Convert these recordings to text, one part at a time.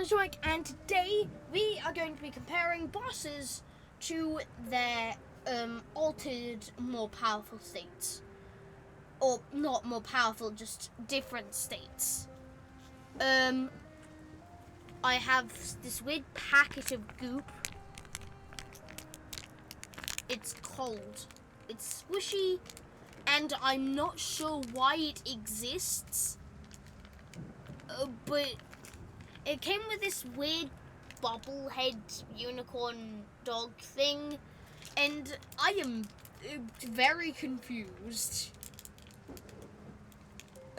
Joik, and today we are going to be comparing bosses to their altered, more powerful states. Or not more powerful, just different states. I have this weird packet of goop. It's cold. It's squishy, and I'm not sure why it exists. But it came with this weird bobblehead unicorn dog thing, and I am very confused.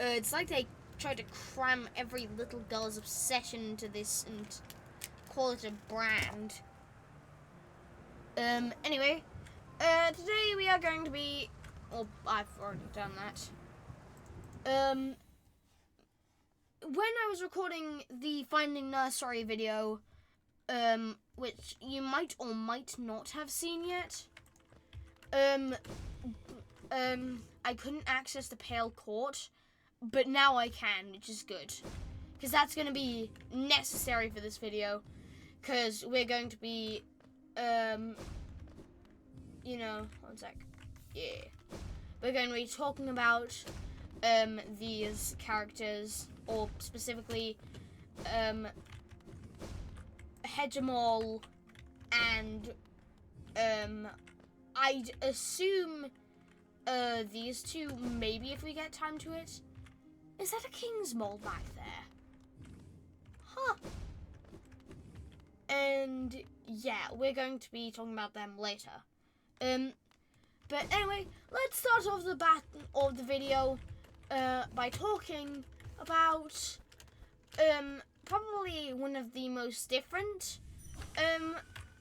It's like they tried to cram every little girl's obsession into this and call it a brand. Anyway, today we are going to be... Well, I've already done that. When I was recording the Finding Nursery video, which you might or might not have seen yet, I couldn't access the Pale Court, but now I can, which is good. Because that's going to be necessary for this video, because we're going to be, one sec, yeah. We're going to be talking about, these characters, or specifically, Hegemol, and, I'd assume, these two, maybe if we get time to it. Is that a King's Mole back there? Huh. And, yeah, we're going to be talking about them later. But anyway, let's start off the bat of the video, by talking about, probably one of the most different,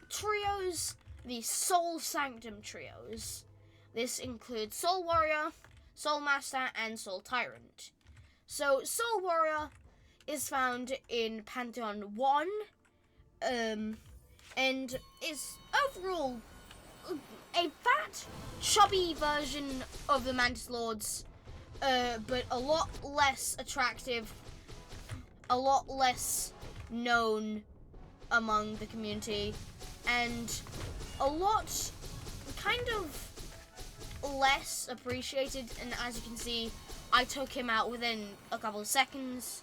trios, the Soul Sanctum trios. This includes Soul Warrior, Soul Master, and Soul Tyrant. So, Soul Warrior is found in Pantheon 1, and is overall a fat, chubby version of the Mantis Lords, but a lot less attractive, a lot less known among the community, and a lot kind of less appreciated. And as you can see, I took him out within a couple of seconds.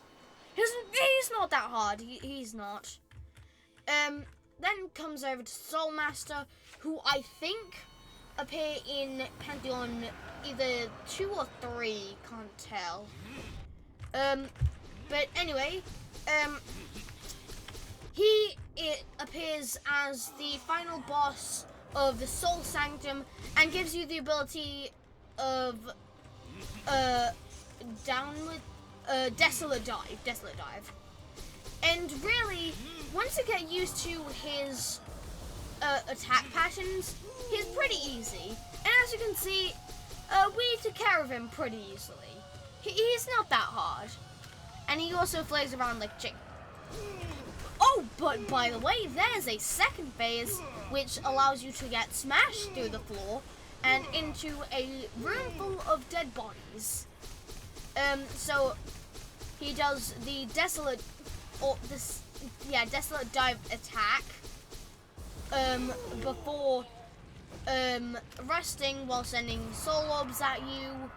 He's not that hard. He's not. Then comes over to Soul Master, who I think appear in Pantheon either 2 or 3, can't tell. But anyway, he appears as the final boss of the Soul Sanctum and gives you the ability of Desolate Dive. And really, once you get used to his attack patterns, he's pretty easy. And as you can see, we took care of him pretty easily. He's not that hard. And he also flays around like chick. Oh, but by the way, there's a second phase which allows you to get smashed through the floor and into a room full of dead bodies. So he does the Desolate Dive attack before resting while sending soul orbs at you,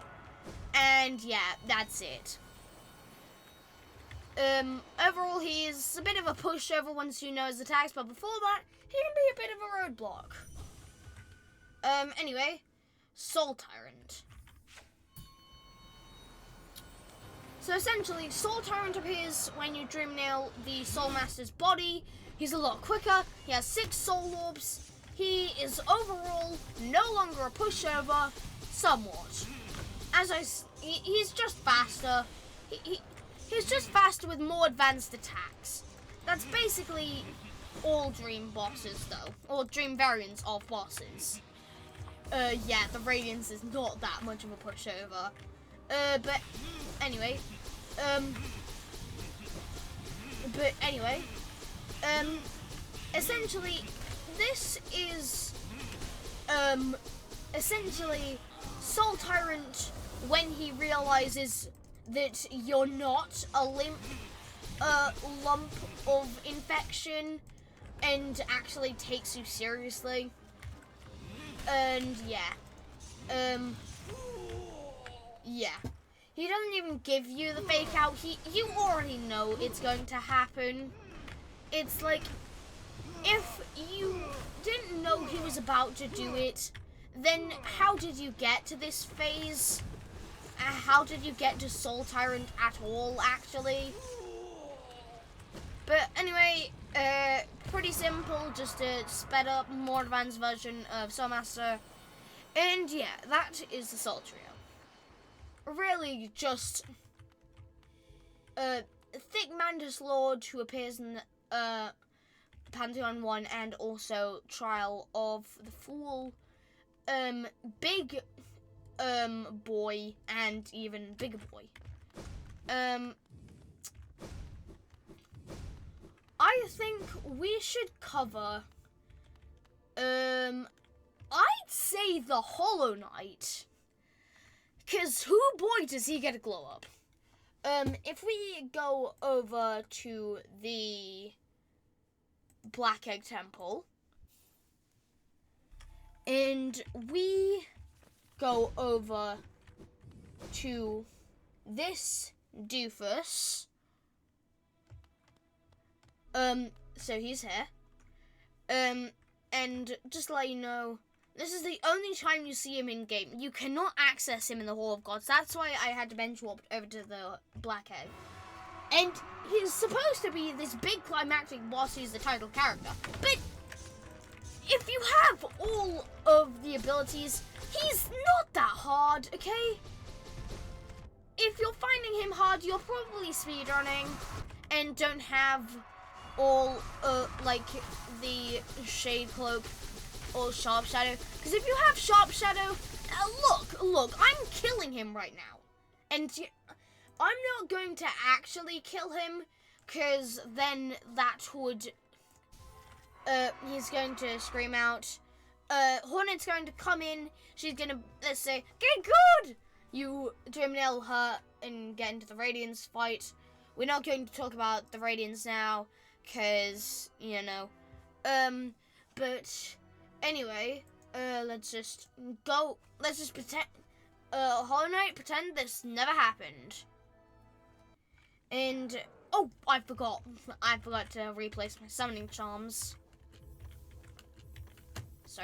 and yeah, that's it. Overall, he's a bit of a pushover once you know his attacks, but before that, he can be a bit of a roadblock. Anyway, Soul Tyrant. So essentially, Soul Tyrant appears when you Dream Nail the Soul Master's body. He's a lot quicker, he has 6 soul orbs, he is overall no longer a pushover, somewhat. He's just faster. He's just faster with more advanced attacks. That's basically all Dream bosses, though. Or Dream variants of bosses. Yeah, the Radiance is not that much of a pushover. But anyway. Essentially, this is, essentially Soul Tyrant when he realizes that you're not a limp a lump of infection and actually takes you seriously. And yeah. He doesn't even give you the fake out. You already know it's going to happen. It's like, if you didn't know he was about to do it, then how did you get to this phase? How did you get to Soul Tyrant at all, actually? But anyway, pretty simple, just a sped up, more advanced version of Soul Master. And yeah, that is the Soul Trio. Really just a thick Mantis Lord who appears in Pantheon 1 and also Trial of the Fool, Big Boy and even Bigger Boy. I think we should cover I'd say the Hollow Knight. 'Cause who boy does he get a glow up. If we go over to the Black Egg Temple and we go over to this doofus, so he's here, and just to let you know, this is the only time you see him in game. You cannot access him in the Hall of Gods. That's why I had to bench warp over to the Black Egg. And he's supposed to be this big climactic boss who's the title character. But if you have all of the abilities, he's not that hard, okay? If you're finding him hard, you're probably speedrunning and don't have all, like, the Shade Cloak or Sharp Shadow. Because if you have Sharp Shadow, look, I'm killing him right now. And I'm not going to actually kill him, because then that would, he's going to scream out. Hornet's going to come in, she's going to, let's say, get good! You terminal her and get into the Radiance fight. We're not going to talk about the Radiance now, because, you know, but anyway, let's just pretend, Hollow Knight, pretend this never happened. And, oh, I forgot to replace my summoning charms. So,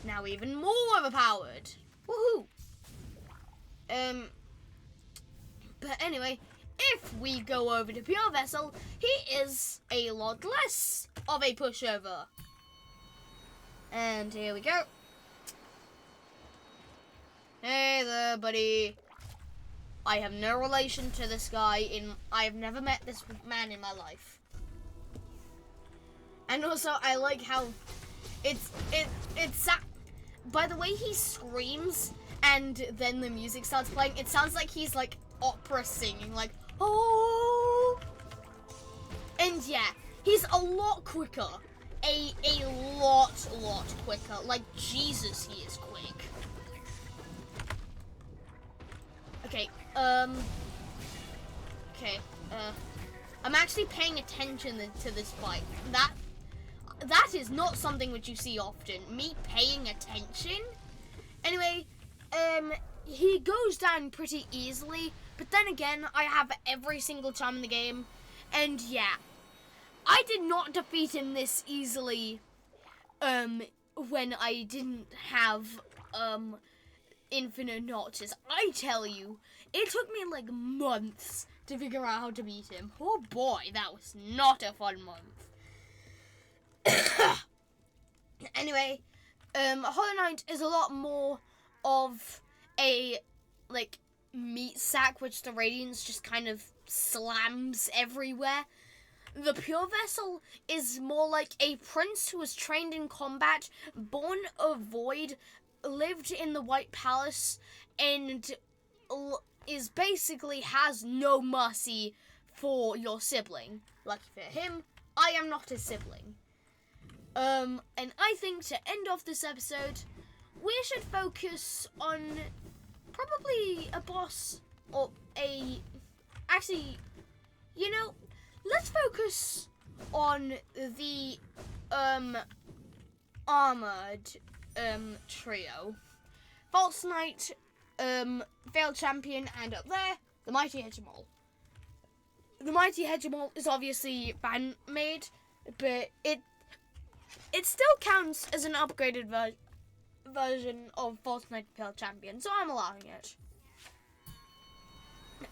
now even more overpowered. Woohoo! But anyway, if we go over to Pure Vessel, he is a lot less of a pushover. And here we go. Hey there, buddy. I have no relation to this guy. I have never met this man in my life. And also, I like how it's by the way he screams and then the music starts playing. It sounds like he's like opera singing, like oh. And yeah, he's a lot quicker. A lot quicker. Like, Jesus, he is quick. Okay, I'm actually paying attention to this fight. That is not something which you see often. Me paying attention. Anyway, he goes down pretty easily, but then again, I have every single charm in the game, and yeah. I did not defeat him this easily, when I didn't have, infinite notches. I tell you, it took me, like, months to figure out how to beat him. Oh boy, that was not a fun month. Anyway, Hollow Knight is a lot more of a, like, meat sack, which the Radiance just kind of slams everywhere. The Pure Vessel is more like a prince who was trained in combat, born of void, lived in the White Palace, and is basically has no mercy for your sibling. Lucky for him, I am not his sibling. And I think to end off this episode, we should focus on probably a boss or actually, you know, let's focus on the armored trio. False Knight, Veiled Champion, and up there, the Mighty Hegemol. The Mighty Hegemol is obviously fan-made, but it still counts as an upgraded version of False Knight Veiled Champion, so I'm allowing it.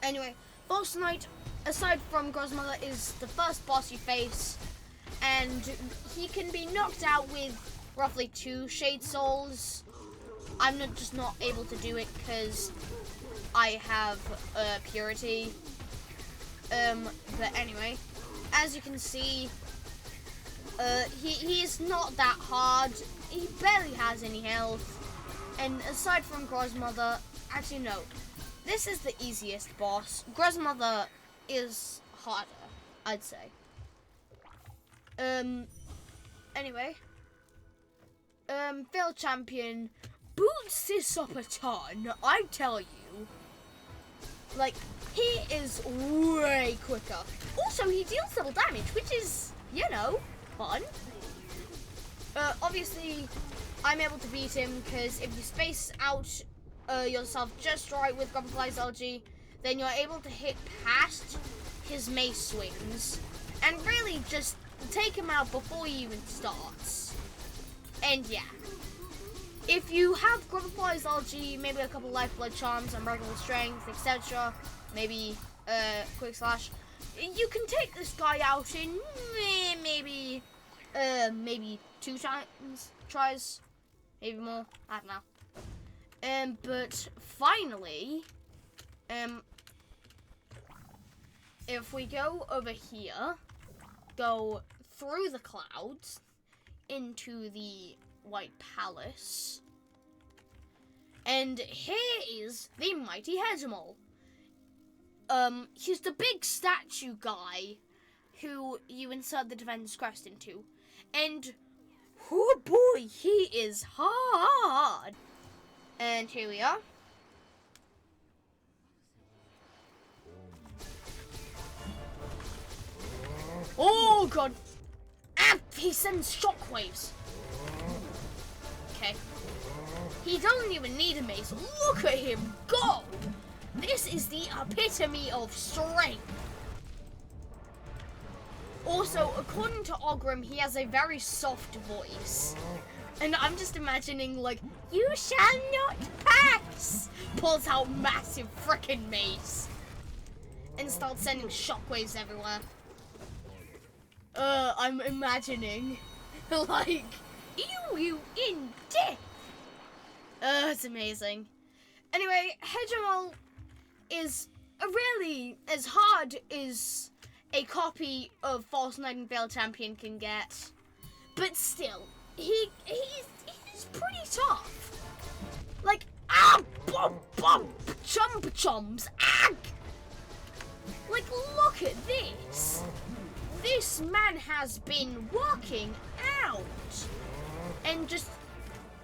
Anyway, False Knight, aside from Grozmother, is the first boss you face, and he can be knocked out with roughly 2 Shade Souls. I'm just not able to do it because I have Purity. But anyway, as you can see, he's not that hard. He barely has any health. And aside from Grozmother, actually no, this is the easiest boss. Grozmother is harder, I'd say. Anyway, Veiled Champion boots this up a ton, I tell you. Like, he is way quicker. Also, he deals double damage, which is, you know, fun. Obviously, I'm able to beat him because if you space out yourself just right with Grubberfly's LG, then you're able to hit past his mace swings and really just take him out before he even starts. And yeah, if you have Grubberfly's LG, maybe a couple Lifeblood Charms, Unbreakable Strength, etc., maybe Quick Slash, you can take this guy out in maybe 2 tries, maybe more, I don't know. But finally, if we go over here, go through the clouds into the White Palace, and here is the Mighty Hegemol. He's the big statue guy who you insert the Defense Crest into, and oh boy, he is hard. And here we are. Oh god! Ah, he sends shockwaves. Okay. He doesn't even need a mace. Look at him go! This is the epitome of strength. Also, according to Ogrim, he has a very soft voice. And I'm just imagining, like, you shall not pass! Pulls out massive frickin' mace. And starts sending shockwaves everywhere. I'm imagining, like, you in death! It's amazing. Anyway, Hegemol is really as hard as a copy of False Knight and Veiled Champion can get. But still, he's pretty tough. Like, bump, chomps, Like, look at this. This man has been working out. And just,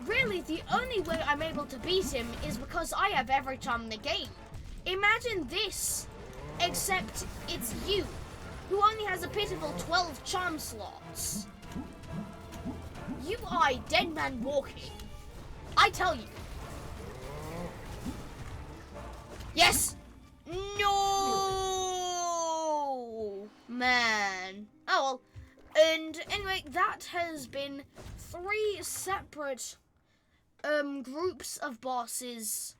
really, the only way I'm able to beat him is because I have every charm in the game. Imagine this, except it's you, who only has a pitiful 12 charm slots. You are a dead man walking. I tell you. Yes! No! Man. Oh well. And anyway, that has been 3 separate groups of bosses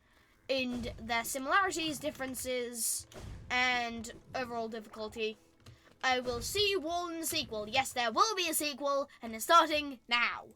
in their similarities, differences, and overall difficulty. I will see you all in the sequel. Yes, there will be a sequel, and it's starting now.